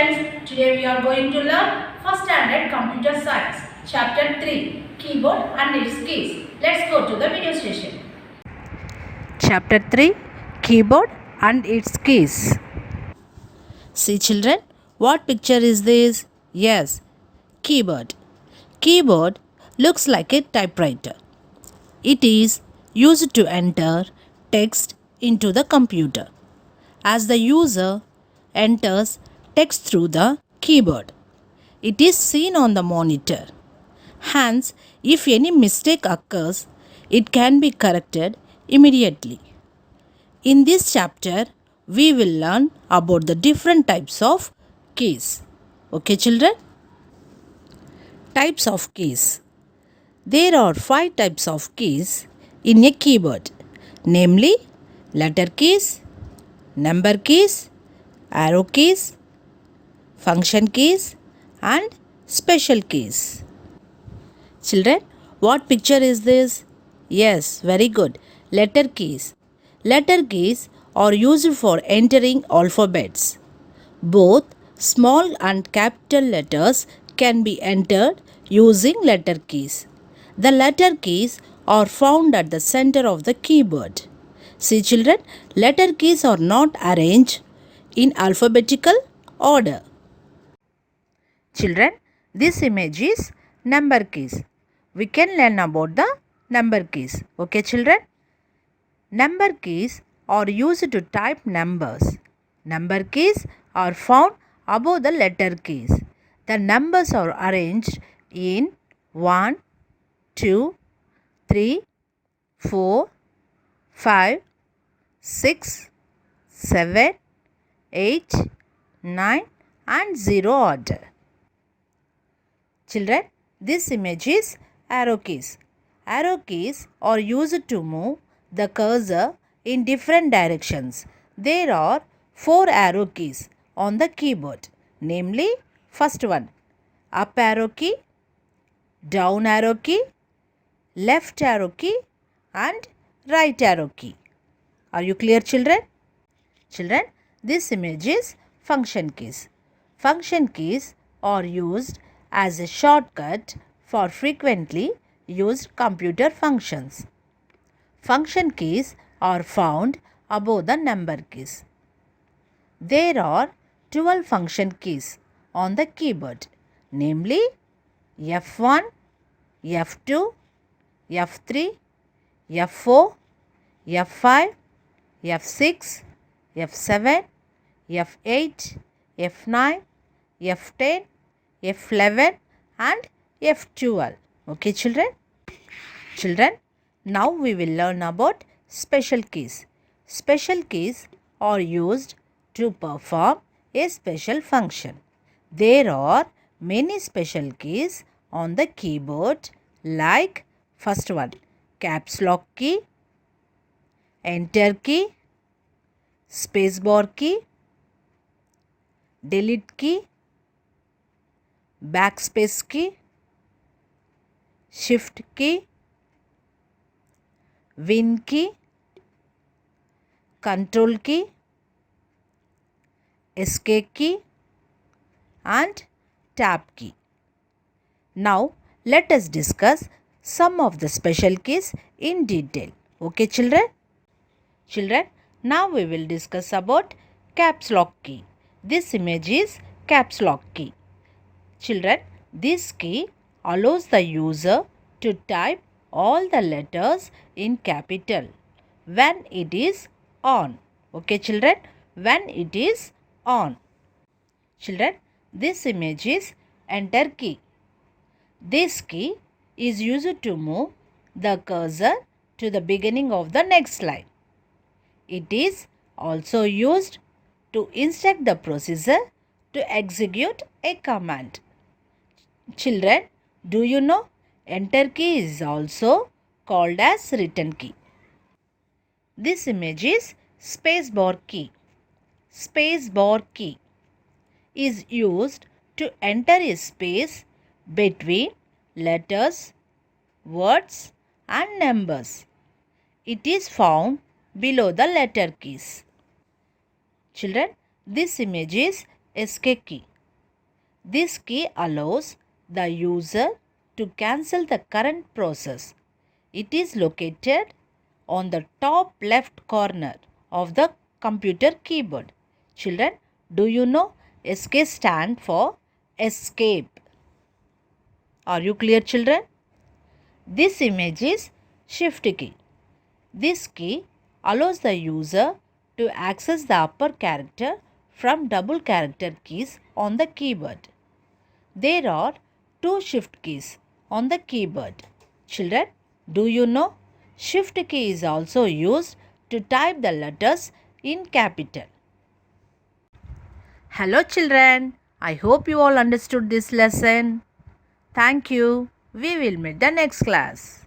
friends, today we are going to learn first standard computer science chapter 3 keyboard and its keys. Let's go to the video station. Chapter 3 Keyboard and its keys. See children, what picture is this? Yes, keyboard. Keyboard looks like a typewriter. It is used to enter text into the computer. As the user enters text through the keyboard, it is seen on the monitor. Hence, if any mistake occurs, it can be corrected immediately. In this chapter, we will learn about the different types of keys. Okay, children? Types of keys. There are 5 types of keys in a keyboard, namely letter keys, number keys, arrow keys, function keys, and special keys. Children, what picture is this? Yes, very good. Letter keys. Letter keys are used for entering alphabets. Both small and capital letters can be entered using letter keys. The letter keys are found at the center of the keyboard. See children, letter keys are not arranged in alphabetical order. Children, this image is number keys. We can learn about the number keys. Okay children? Number keys are used to type numbers. Number keys are found above the letter keys. The numbers are arranged in 1, 2, 3, 4, 5, 6, 7, 8, 9 and 0 order. Children, this image is arrow keys. Arrow keys are used to move the cursor in different directions. There are 4 arrow keys on the keyboard, namely first one, up arrow key, down arrow key, left arrow key and right arrow key. Are you clear children? Children, this image is function keys. Function keys are used as a shortcut for frequently used computer functions. Function keys are found above the number keys. There are 12 function keys on the keyboard, namely F1, F2, F3, F4, F5, F6, F7, F8, F9, F10, F11 and F12. Okay children? Children, now we will learn about special keys. Special keys are used to perform a special function. There are many special keys on the keyboard like first one, caps lock key, enter key, spacebar key, delete key, backspace key, shift key, win key, control key, escape key and tab key. Now let us discuss some of the special keys in detail. Okay children? Children, now we will discuss about caps lock key. This image is caps lock key. Children, this key allows the user to type all the letters in capital when it is on. Okay children? When it is on. Children, this image is enter key. This key is used to move the cursor to the beginning of the next line. It is also used to instruct the processor to execute a command. Children, do you know enter key is also called as return key. This image is spacebar key. Spacebar key is used to enter a space between letters, words and numbers. It is found below the letter keys. Children, this image is escape key. This key allows the user to cancel the current process. It is located on the top left corner of the computer keyboard. Children, do you know SK stand for escape? Are you clear, children? This image is Shift key. This key allows the user to access the upper character from double character keys on the keyboard. There are two Shift keys on the keyboard. Children, do you know Shift key is also used to type the letters in capital? Hello children, I hope you all understood this lesson. Thank you. We will meet the next class.